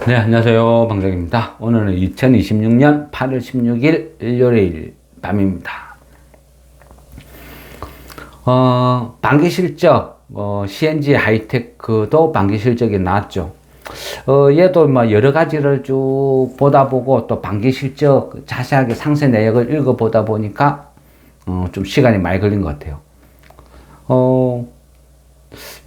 네, 안녕하세요. 방정입니다. 오늘은 2026년 8월 16일 일요일 밤입니다. 반기 실적, CNG 하이테크도 반기 실적이 나왔죠. 얘도 뭐 여러 가지를 쭉 보다 보고 또 반기 실적 자세하게 상세 내역을 읽어보다 보니까, 좀 시간이 많이 걸린 것 같아요.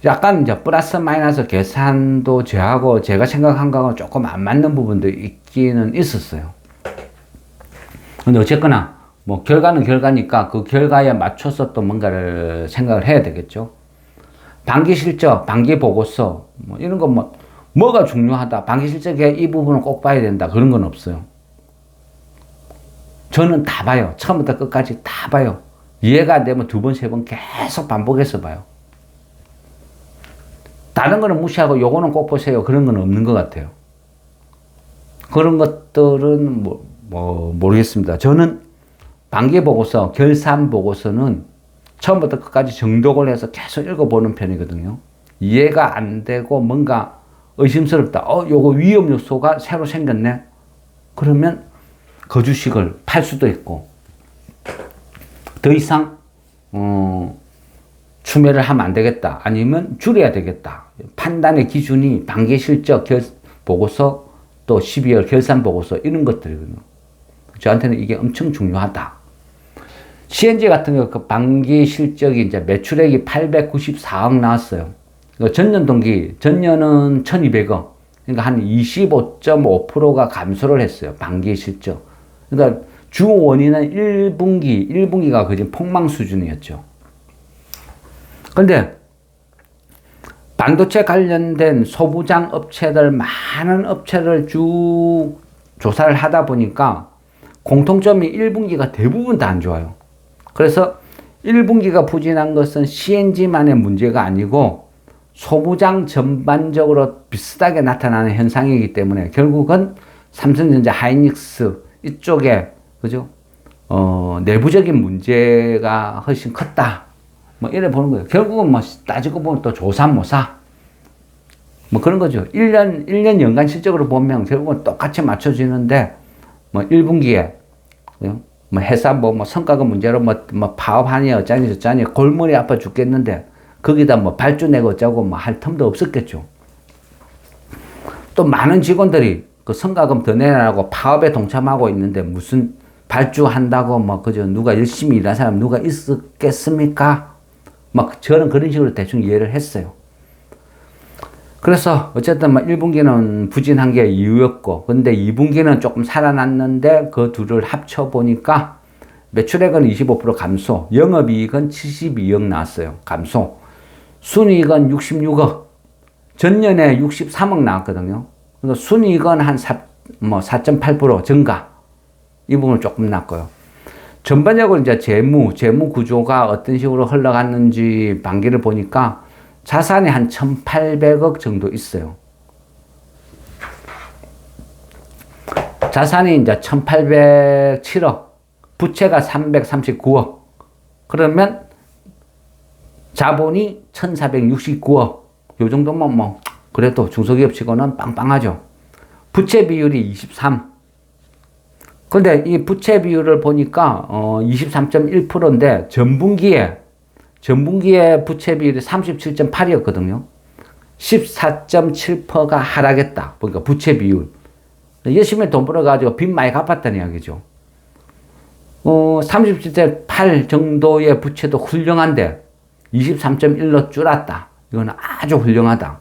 약간 이제 플러스 마이너스 계산도 저하고 제가 생각한 거하고 조금 안 맞는 부분도 있기는 있었어요. 근데 어쨌거나 뭐 결과는 결과니까 그 결과에 맞춰서 또 뭔가를 생각을 해야 되겠죠. 반기 실적, 반기 보고서 뭐 이런 거 뭐가 중요하다. 반기 실적에 이 부분을 꼭 봐야 된다. 그런 건 없어요. 저는 다 봐요. 처음부터 끝까지 다 봐요. 이해가 안 되면 두 번, 세 번 계속 반복해서 봐요. 다른 거는 무시하고 요거는 꼭 보세요. 그런 건 없는 것 같아요. 그런 것들은 모르겠습니다. 저는 반기 보고서, 결산 보고서는 처음부터 끝까지 정독을 해서 계속 읽어보는 편이거든요. 이해가 안 되고 뭔가 의심스럽다. 요거 위험 요소가 새로 생겼네. 그러면 그 주식을 팔 수도 있고, 더 이상, 추매를 하면 안 되겠다. 아니면 줄여야 되겠다. 판단의 기준이 반기 실적 보고서 또 12월 결산 보고서 이런 것들이거든요. 저한테는 이게 엄청 중요하다. CNG 같은 경우 그 반기 실적이 이제 매출액이 894억 나왔어요. 전년 동기, 전년은 1200억. 그러니까 한 25.5%가 감소를 했어요. 반기 실적. 그러니까 주 원인은 1분기가 거의 폭망 수준이었죠. 근데 반도체 관련된 소부장 업체들, 많은 업체를 쭉 조사를 하다 보니까 공통점이 1분기가 대부분 다 안 좋아요. 그래서 1분기가 부진한 것은 CNG만의 문제가 아니고 소부장 전반적으로 비슷하게 나타나는 현상이기 때문에 결국은 삼성전자, 하이닉스 이쪽에, 그죠? 내부적인 문제가 훨씬 컸다. 이래 보는 거예요. 결국은 따지고 보면 또 조삼모사. 그런 거죠. 1년 연간 실적으로 보면 결국은 똑같이 맞춰지는데, 1분기에, 회사 성과가 문제로 파업하니 어쩌니 저쩌니 골머리 아파 죽겠는데, 거기다 발주 내고 어쩌고 할 틈도 없었겠죠. 또 많은 직원들이 그 성과금 더 내라고 파업에 동참하고 있는데 무슨 발주한다고 그저 누가 열심히 일하는 사람 누가 있었겠습니까? 저는 그런 식으로 대충 이해를 했어요. 그래서 어쨌든 1분기는 부진한 게 이유였고, 근데 2분기는 조금 살아났는데 그 둘을 합쳐보니까 매출액은 25% 감소, 영업이익은 72억 나왔어요. 감소. 순이익은 66억. 전년에 63억 나왔거든요. 그러니까 순이익은 한 4.8% 증가. 이 부분은 조금 났고요. 전반적으로 이제 재무 구조가 어떤 식으로 흘러갔는지 반기를 보니까 자산이 한 1,800억 정도 있어요. 자산이 이제 1,807억, 부채가 339억. 그러면 자본이 1,469억. 요 정도면 그래도 중소기업 치고는 빵빵하죠. 부채 비율이 23. 근데 이 부채 비율을 보니까 23.1%인데 전분기에 부채 비율이 37.8이었거든요. 14.7%가 하락했다. 그러니까 부채 비율. 열심히 돈 벌어가지고 빚 많이 갚았다는 이야기죠. 37.8 정도의 부채도 훌륭한데 23.1로 줄었다. 이거는 아주 훌륭하다.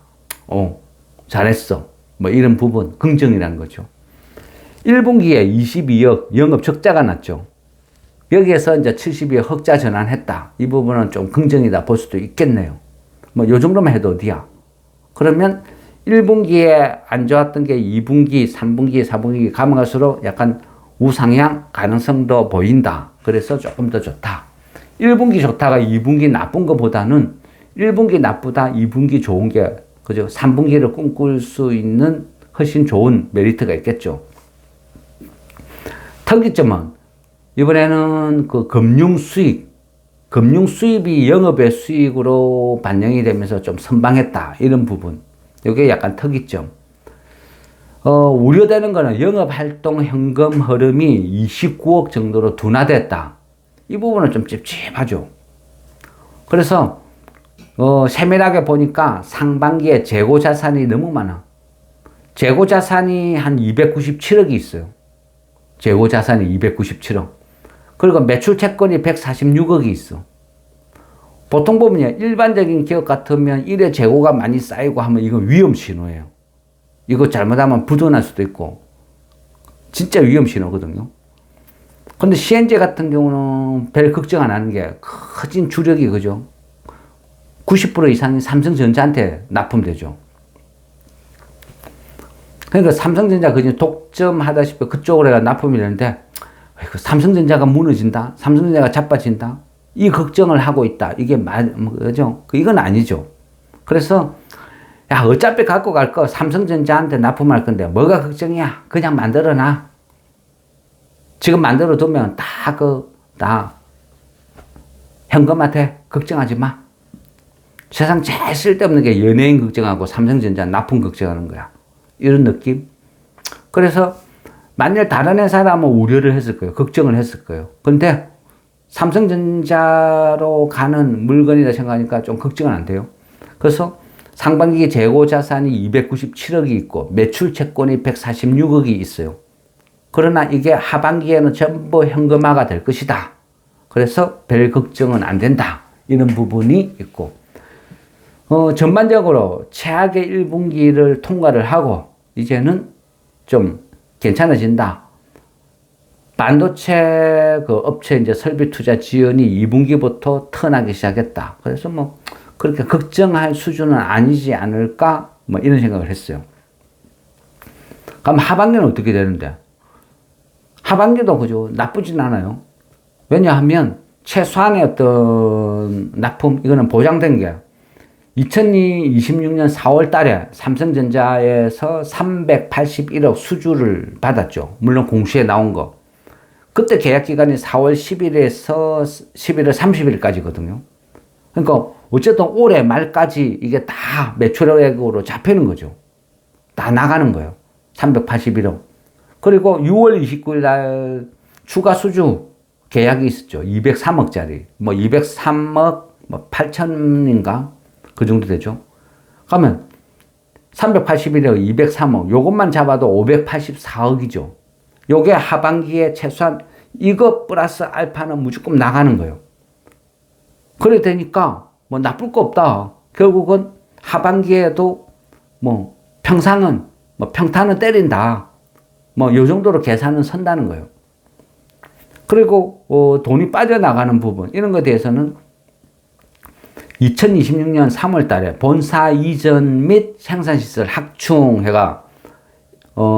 잘했어. 이런 부분 긍정이라는 거죠. 1분기에 22억 영업 적자가 났죠. 여기에서 이제 72억 흑자 전환했다. 이 부분은 좀 긍정이다 볼 수도 있겠네요. 요 정도만 해도 어디야. 그러면 1분기에 안 좋았던 게 2분기, 3분기, 4분기 가면 갈수록 약간 우상향 가능성도 보인다. 그래서 조금 더 좋다. 1분기 좋다가 2분기 나쁜 것보다는 1분기 나쁘다, 2분기 좋은 게, 그죠? 3분기를 꿈꿀 수 있는 훨씬 좋은 메리트가 있겠죠. 특이점은 이번에는 그 금융 수입이 영업의 수익으로 반영이 되면서 좀 선방했다. 이런 부분. 이게 약간 특이점. 우려되는 거는 영업활동 현금 흐름이 29억 정도로 둔화됐다. 이 부분은 좀 찝찝하죠. 그래서 세밀하게 보니까 상반기에 재고 자산이 너무 많아. 재고 자산이 한 297억이 있어요. 재고 자산이 297억. 그리고 매출 채권이 146억이 있어. 보통 보면요, 일반적인 기업 같으면 일에 재고가 많이 쌓이고 하면 이건 위험 신호예요. 이거 잘못하면 부도날 수도 있고, 진짜 위험 신호거든요. 근데 CNJ 같은 경우는 별 걱정 안 하는 게 커진 주력이 그죠? 90% 이상이 삼성전자한테 납품되죠. 그러니까 삼성전자 그중 독점하다시피 그쪽으로 해가 납품이 되는데, 삼성전자가 무너진다? 삼성전자가 자빠진다? 이 걱정을 하고 있다. 이게 그죠? 이건 아니죠. 그래서, 야, 어차피 갖고 갈 거 삼성전자한테 납품할 건데, 뭐가 걱정이야? 그냥 만들어놔. 지금 만들어 두면 다 현금한테 걱정하지 마. 세상 제일 쓸데없는 게 연예인 걱정하고 삼성전자 납품 걱정하는 거야. 이런 느낌? 그래서 만일 다른 회사라면 우려를 했을 거예요. 걱정을 했을 거예요. 근데 삼성전자로 가는 물건이라 생각하니까 좀 걱정은 안 돼요. 그래서 상반기 재고 자산이 297억이 있고 매출 채권이 146억이 있어요. 그러나 이게 하반기에는 전부 현금화가 될 것이다. 그래서 별 걱정은 안 된다. 이런 부분이 있고, 전반적으로 최악의 1분기를 통과를 하고 이제는 좀 괜찮아진다. 반도체 그 업체 이제 설비 투자 지연이 2분기부터 턴하기 시작했다. 그래서 뭐 그렇게 걱정할 수준은 아니지 않을까? 뭐 이런 생각을 했어요. 그럼 하반기는 어떻게 되는데? 하반기도 그죠? 나쁘진 않아요. 왜냐하면 최소한의 어떤 납품, 이거는 보장된 게 2026년 4월 달에 삼성전자에서 381억 수주를 받았죠. 물론 공시에 나온 거. 그때 계약 기간이 4월 10일에서 11월 30일까지거든요. 그러니까 어쨌든 올해 말까지 이게 다 매출액으로 잡히는 거죠. 다 나가는 거예요. 381억. 그리고 6월 29일 날 추가 수주 계약이 있었죠. 203억짜리. 뭐 203억 뭐 8천인가? 그 정도 되죠. 그러면 381억, 203억 요것만 잡아도 584억이죠. 요게 하반기에 최소한 이거 플러스 알파는 무조건 나가는 거예요. 그래 되니까 뭐 나쁠 거 없다. 결국은 하반기에도 뭐 평상은 뭐 평타는 때린다. 뭐 요 정도로 계산은 선다는 거예요. 그리고 돈이 빠져나가는 부분 이런 것에 대해서는 2026년 3월 달에 본사 이전 및 생산시설 확충해가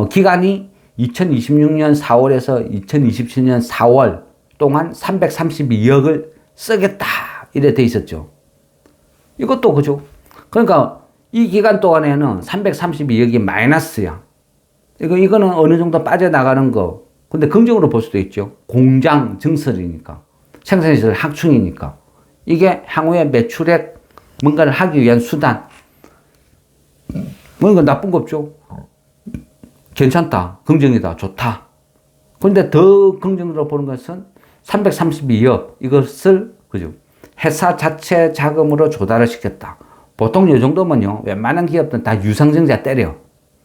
기간이 2026년 4월에서 2027년 4월 동안 332억을 쓰겠다 이래 돼 있었죠. 이것도 그죠. 그러니까 이 기간 동안에는 332억이 마이너스야. 이거는 어느 정도 빠져나가는 거. 근데 긍정으로 볼 수도 있죠. 공장 증설이니까. 생산시설 확충이니까. 이게 향후에 매출액 뭔가를 하기 위한 수단. 뭔가 나쁜 거 없죠. 괜찮다. 긍정이다. 좋다. 그런데 더 긍정으로 보는 것은 332억 이것을 그죠? 회사 자체 자금으로 조달을 시켰다. 보통 이 정도면요. 웬만한 기업들은 다 유상증자 때려.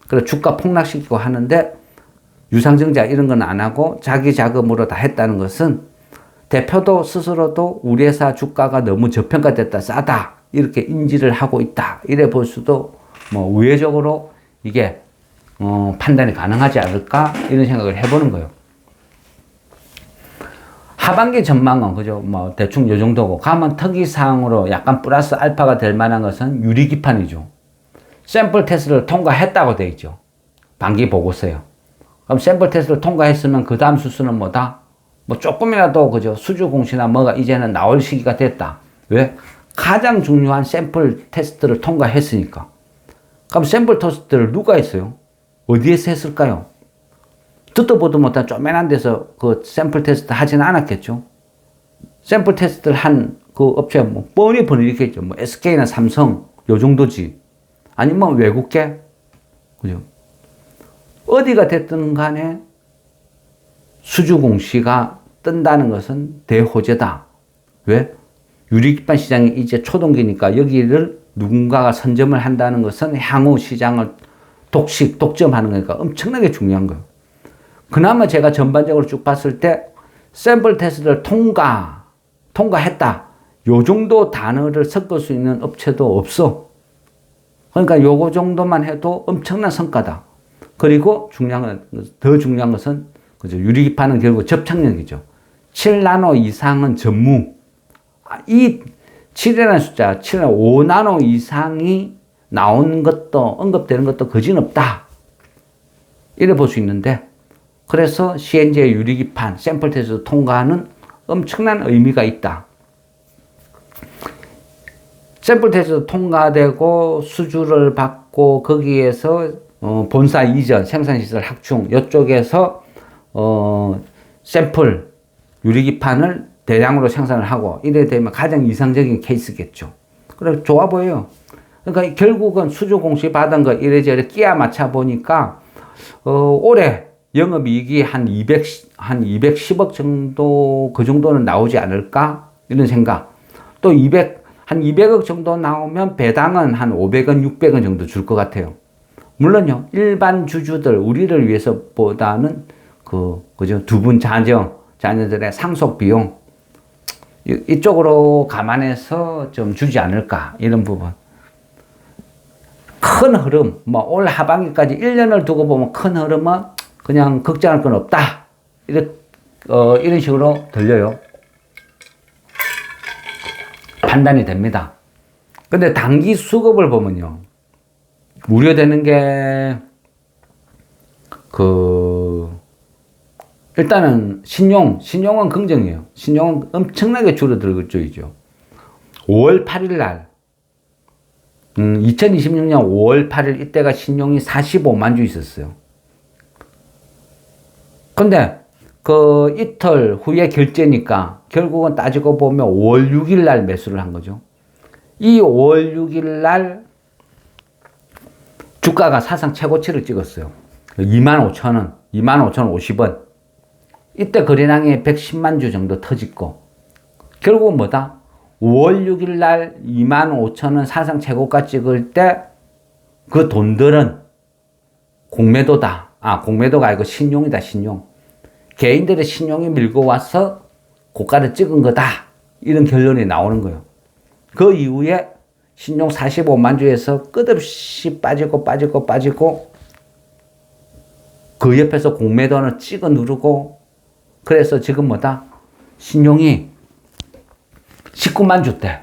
그래서 주가 폭락시키고 하는데 유상증자 이런 건 안 하고 자기 자금으로 다 했다는 것은 대표도 스스로도 우리 회사 주가가 너무 저평가됐다, 싸다 이렇게 인지를 하고 있다. 이래 볼 수도 뭐 우회적으로 이게 판단이 가능하지 않을까 이런 생각을 해보는 거예요. 하반기 전망은 그죠? 뭐 대충 요 정도고 가면 특이사항으로 약간 플러스 알파가 될 만한 것은 유리기판이죠. 샘플 테스트를 통과했다고 돼 있죠. 반기 보고서요. 그럼 샘플 테스트를 통과했으면 그 다음 수수는 뭐다? 뭐 조금이라도 그죠? 수주 공시나 뭐가 이제는 나올 시기가 됐다. 왜? 가장 중요한 샘플 테스트를 통과했으니까. 그럼 샘플 테스트를 누가 했어요? 어디에서 했을까요? 듣도 보도 못한 쪼매난 데서 그 샘플 테스트 하지는 않았겠죠. 샘플 테스트를 한 그 업체 뭐 뻔히 있겠죠. 뭐 SK나 삼성 요 정도지. 아니면 외국계 그죠? 어디가 됐든 간에 수주 공시가 뜬다는 것은 대호재다. 왜? 유리기판 시장이 이제 초동기니까 여기를 누군가가 선점을 한다는 것은 향후 시장을 독점하는 거니까 엄청나게 중요한 거예요. 그나마 제가 전반적으로 쭉 봤을 때 샘플 테스트를 통과했다. 요 정도 단어를 섞을 수 있는 업체도 없어. 그러니까 요거 정도만 해도 엄청난 성과다. 그리고 더 중요한 것은 그죠. 유리기판은 결국 접착력이죠. 7나노 이상은 전무. 이 7이라는 숫자, 5나노 이상이 나온 것도, 언급되는 것도 거진없다. 이래 볼 수 있는데, 그래서 CNG의 유리기판 샘플 테스트 통과는 엄청난 의미가 있다. 샘플 테스트 통과되고 수주를 받고 거기에서 본사 이전, 생산시설 확충 이쪽에서 샘플 유리기판을 대량으로 생산을 하고 이래 되면 가장 이상적인 케이스겠죠. 그래 좋아 보여요. 그러니까 결국은 수주 공시 받은 거 이래저래 끼야 맞춰 보니까 올해 영업이익이 한 210억 정도 그 정도는 나오지 않을까 이런 생각. 또 한 200억 정도 나오면 배당은 한 500원, 600원 정도 줄 것 같아요. 물론요, 일반 주주들, 우리를 위해서보다는 그죠? 두 분 자녀들의 상속 비용, 이쪽으로 감안해서 좀 주지 않을까, 이런 부분. 큰 흐름, 올 하반기까지 1년을 두고 보면 큰 흐름은 그냥 걱정할 건 없다. 이런 식으로 들려요. 판단이 됩니다. 근데 단기 수급을 보면요. 우려되는 게, 일단은 신용은 긍정이에요. 신용은 엄청나게 줄어들고 있죠. 5월 8일 날, 2026년 5월 8일 이때가 신용이 45만 주 있었어요. 근데 이틀 후에 결제니까 결국은 따지고 보면 5월 6일 날 매수를 한 거죠. 이 5월 6일 날 주가가 사상 최고치를 찍었어요. 25,000원, 25,050원. 이때 거래량이 110만 주 정도 터졌고, 결국은 뭐다? 5월 6일 날 25,000원 사상 최고가 찍을 때 그 돈들은 공매도다. 공매도가 아니고 신용이다, 신용. 개인들의 신용이 밀고 와서 고가를 찍은 거다. 이런 결론이 나오는 거예요. 그 이후에 신용 45만 주에서 끝없이 빠지고 그 옆에서 공매도는 찍어 누르고, 그래서 지금 뭐다? 신용이 19만 주대.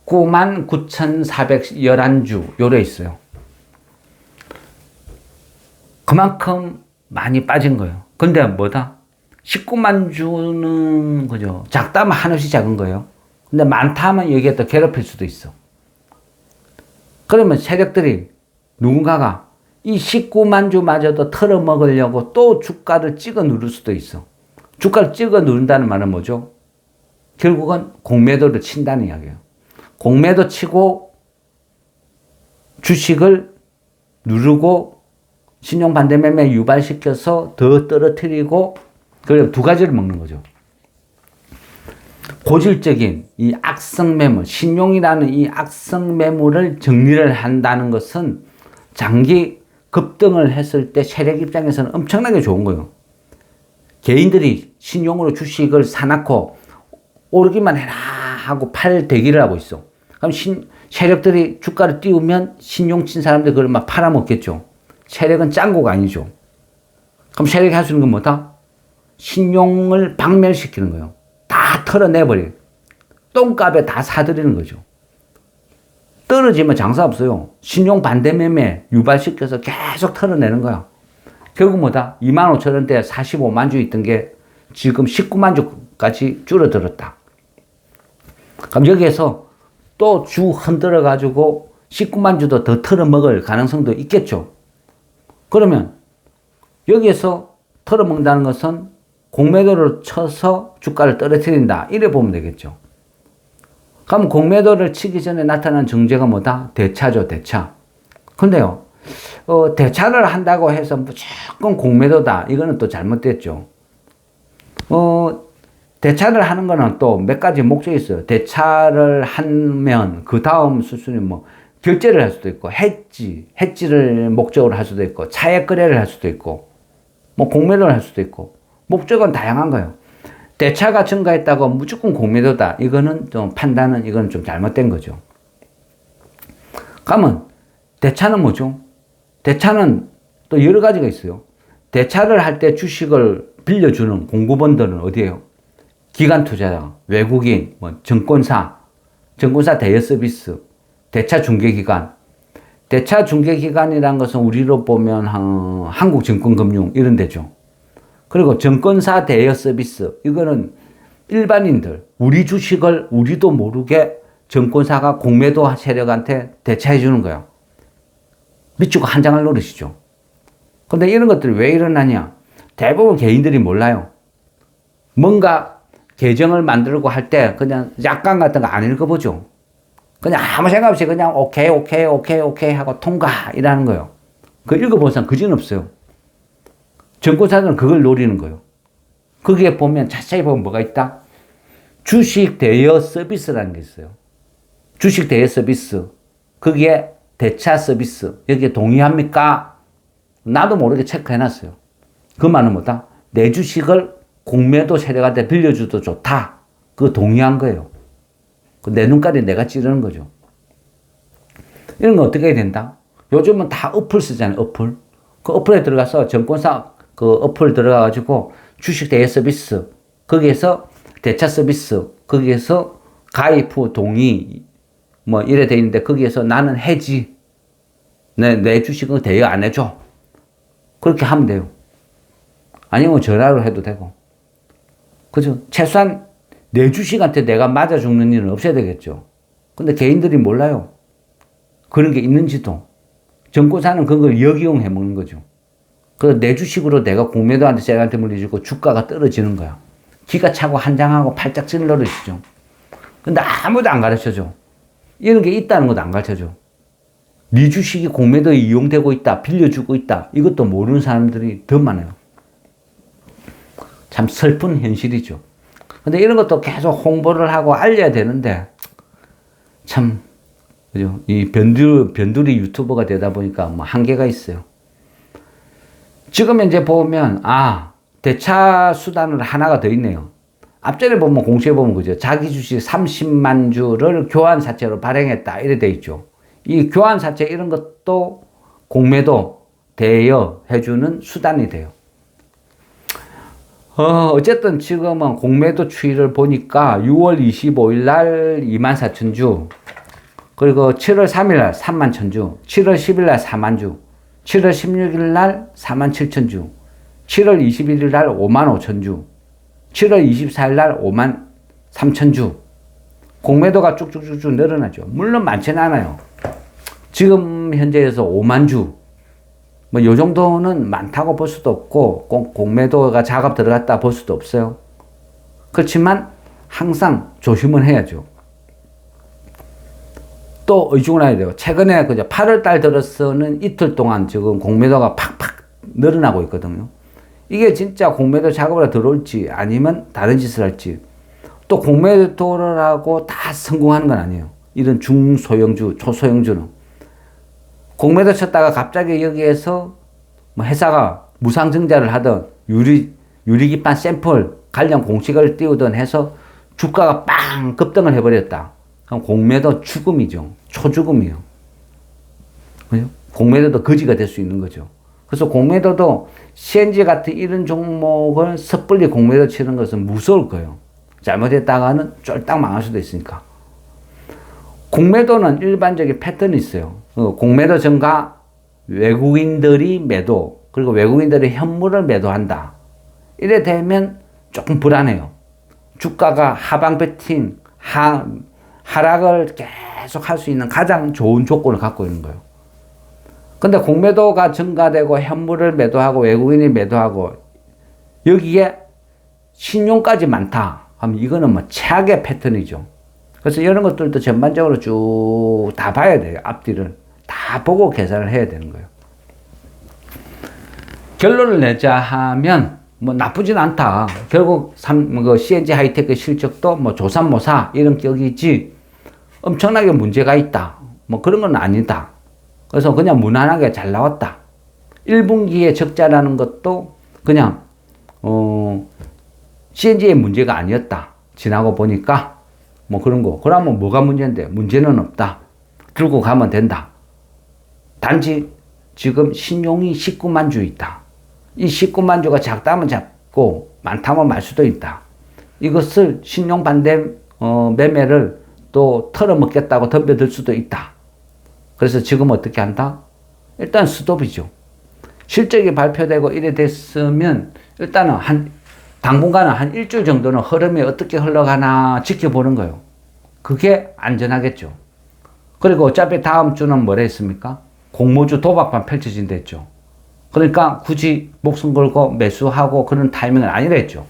19만 9,411주 요래 있어요. 그만큼 많이 빠진 거예요. 근데 뭐다? 19만 주는 그죠? 작다면 한없이 작은 거예요. 근데 많다면 여기에 또 괴롭힐 수도 있어. 그러면 세력들이 누군가가 이 19만 주마저도 털어먹으려고 또 주가를 찍어 누를 수도 있어. 주가를 찍어 누른다는 말은 뭐죠? 결국은 공매도를 친다는 이야기예요. 공매도 치고 주식을 누르고 신용반대매매 유발시켜서 더 떨어뜨리고, 그리고 두 가지를 먹는 거죠. 고질적인 이 악성 매물, 신용이라는 이 악성 매물을 정리를 한다는 것은 장기 급등을 했을 때 세력 입장에서는 엄청나게 좋은 거예요. 개인들이 신용으로 주식을 사놓고 오르기만 해라 하고 팔 대기를 하고 있어. 그럼 세력들이 주가를 띄우면 신용 친 사람들 그걸 막 팔아먹겠죠. 세력은 짱구가 아니죠. 그럼 세력이 할 수 있는 건 뭐다? 신용을 박멸시키는 거예요. 다 털어내버려요. 똥값에 다 사들이는 거죠. 떨어지면 장사 없어요. 신용 반대매매 유발시켜서 계속 털어내는 거야. 결국 뭐다? 25,000원대 45만 주 있던 게 지금 19만 주까지 줄어들었다. 그럼 여기에서 또 주 흔들어 가지고 19만 주도 더 털어먹을 가능성도 있겠죠. 그러면 여기에서 털어먹는다는 것은 공매도를 쳐서 주가를 떨어뜨린다. 이래 보면 되겠죠. 그럼 공매도를 치기 전에 나타난 증제가 뭐다? 대차죠, 대차. 근데요, 대차를 한다고 해서 무조건 공매도다. 이거는 또 잘못됐죠. 대차를 하는 거는 또 몇 가지 목적이 있어요. 대차를 하면 그 다음 수순이 뭐 결제를 할 수도 있고, 해지를 목적으로 할 수도 있고, 차액 거래를 할 수도 있고, 뭐 공매도를 할 수도 있고, 목적은 다양한 거예요. 대차가 증가했다고 무조건 공매도다. 이거는 좀 판단은 이건 좀 잘못된 거죠. 그러면 대차는 뭐죠? 대차는 또 여러 가지가 있어요. 대차를 할 때 주식을 빌려주는 공급원들은 어디예요? 기관 투자자, 외국인, 뭐 증권사 대여 서비스, 대차 중개기관. 대차 중개기관이라는 것은 우리로 보면 한국증권금융 이런 데죠. 그리고 증권사 대여 서비스, 이거는 일반인들, 우리 주식을 우리도 모르게 증권사가 공매도 세력한테 대차해 주는 거야. 밑주고 한 장을 노리시죠. 근데 이런 것들이 왜 일어나냐? 대부분 개인들이 몰라요. 뭔가 계정을 만들고 할 때 그냥 약관 같은 거 안 읽어보죠. 그냥 아무 생각 없이 그냥 오케이 하고 통과 이라는 거예요. 그 읽어본 사람 그지는 없어요. 증권사들은 그걸 노리는 거예요. 거기에 보면 자세히 보면 뭐가 있다? 주식 대여 서비스라는 게 있어요. 주식 대여 서비스. 거기에 대차 서비스. 여기에 동의합니까? 나도 모르게 체크해놨어요. 그 말은 뭐다? 내 주식을 공매도 세력한테 빌려줘도 좋다. 그거 동의한 거예요. 내 눈깔이 내가 찌르는 거죠. 이런 거 어떻게 해야 된다? 요즘은 다 어플 쓰잖아요. 어플. 그 어플에 들어가서 증권사 그 어플 들어가가지고 주식 대여 서비스. 거기에서 대차 서비스. 거기에서 가입 후 동의. 뭐 이래 돼 있는데 거기에서 나는 해지. 내 주식은 대여 안 해줘. 그렇게 하면 돼요. 아니면 전화로 해도 되고. 그죠? 최소한 내 주식한테 내가 맞아 죽는 일은 없어야 되겠죠. 근데 개인들이 몰라요. 그런 게 있는지도. 증권사는 그걸 역이용해 먹는 거죠. 그래서 내 주식으로 내가 공매도한테 세력한테 물려주고 주가가 떨어지는 거야. 기가 차고 한장하고 팔짝 찔 노릇이죠. 근데 아무도 안 가르쳐줘. 이런 게 있다는 것도 안 가르쳐줘. 네 주식이 공매도에 이용되고 있다, 빌려주고 있다. 이것도 모르는 사람들이 더 많아요. 참 슬픈 현실이죠. 근데 이런 것도 계속 홍보를 하고 알려야 되는데, 참, 그죠? 이 변두리 유튜버가 되다 보니까 뭐 한계가 있어요. 지금 이제 보면, 대차 수단으로 하나가 더 있네요. 앞전에 보면 공시에 보면 그죠? 자기 주식 30만 주를 교환사채로 발행했다. 이래 돼 있죠. 이 교환사채 이런 것도 공매도 대여해주는 수단이 돼요. 어쨌든 지금은 공매도 추이를 보니까 6월 25일 날 24,000주, 그리고 7월 3일 날 31,000주, 7월 10일 날 4만 주, 7월 16일 날 47,000주, 7월 21일 날 55,000주, 7월 24일 날 53,000주. 공매도가 쭉쭉쭉쭉 늘어나죠. 물론 많지는 않아요. 지금 현재에서 5만 주. 뭐, 요 정도는 많다고 볼 수도 없고, 공매도가 작업 들어갔다 볼 수도 없어요. 그렇지만, 항상 조심은 해야죠. 또, 의중을 돼요. 최근에, 8월달 들어서는 이틀 동안 지금 공매도가 팍팍 늘어나고 있거든요. 이게 진짜 공매도 작업으로 들어올지, 아니면 다른 짓을 할지, 또 공매도를 하고 다 성공하는 건 아니에요. 이런 중소형주, 초소형주는. 공매도 쳤다가 갑자기 여기에서 뭐 회사가 무상증자를 하든 유리기판 샘플 관련 공식을 띄우든 해서 주가가 빵 급등을 해버렸다. 그럼 공매도 죽음이죠. 초죽음이에요. 그죠? 공매도도 거지가 될 수 있는 거죠. 그래서 공매도도 CNG 같은 이런 종목을 섣불리 공매도 치는 것은 무서울 거예요. 잘못했다가는 쫄딱 망할 수도 있으니까. 공매도는 일반적인 패턴이 있어요. 공매도 증가, 외국인들이 매도, 그리고 외국인들이 현물을 매도한다. 이래 되면 조금 불안해요. 주가가 하방 배팅, 하락을 계속 할 수 있는 가장 좋은 조건을 갖고 있는 거예요. 근데 공매도가 증가되고 현물을 매도하고 외국인이 매도하고 여기에 신용까지 많다 하면 이거는 뭐 최악의 패턴이죠. 그래서 이런 것들도 전반적으로 쭉 다 봐야 돼요. 앞뒤를 다 보고 계산을 해야 되는 거예요. 결론을 내자 하면 뭐 나쁘진 않다. 결국 CNG 하이테크 실적도 뭐 조삼모사 이런 격이지 엄청나게 문제가 있다. 뭐 그런 건 아니다. 그래서 그냥 무난하게 잘 나왔다. 1분기에 적자라는 것도 그냥 CNG의 문제가 아니었다. 지나고 보니까 뭐 그런 거. 그러면 뭐가 문제인데? 문제는 없다. 들고 가면 된다. 단지 지금 신용이 19만 주 있다. 이 19만 주가 작다면 작고 많다면 말 수도 있다. 이것을 신용 반대 매매를 또 털어먹겠다고 덤벼들 수도 있다. 그래서 지금 어떻게 한다? 일단 스톱이죠. 실적이 발표되고 이래 됐으면 일단은 당분간은 한 일주일 정도는 흐름이 어떻게 흘러가나 지켜보는 거예요. 그게 안전하겠죠. 그리고 어차피 다음 주는 뭐라 했습니까? 공모주 도박판 펼쳐진다 했죠. 그러니까 굳이 목숨 걸고 매수하고 그런 타이밍은 아니라 했죠.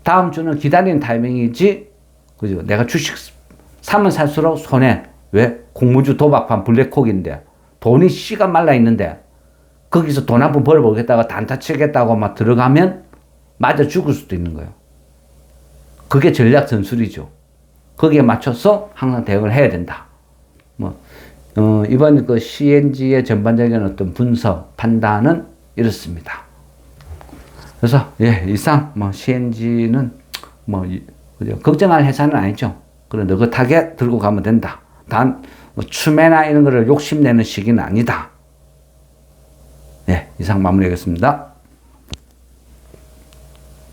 다음 주는 기다리는 타이밍이지, 그죠? 내가 주식 사면 살수록 손해. 왜? 공모주 도박판 블랙콕인데, 돈이 씨가 말라 있는데, 거기서 돈 한 푼 벌어보겠다가 단타 치겠다고 막 들어가면 맞아 죽을 수도 있는 거예요. 그게 전략 전술이죠. 거기에 맞춰서 항상 대응을 해야 된다. 이번 그 CNG의 전반적인 어떤 분석, 판단은 이렇습니다. 그래서, 예, 이상, CNG는 그죠? 걱정할 회사는 아니죠. 그래, 느긋하게 들고 가면 된다. 단, 추매나 이런 거를 욕심내는 시기는 아니다. 예, 이상 마무리하겠습니다.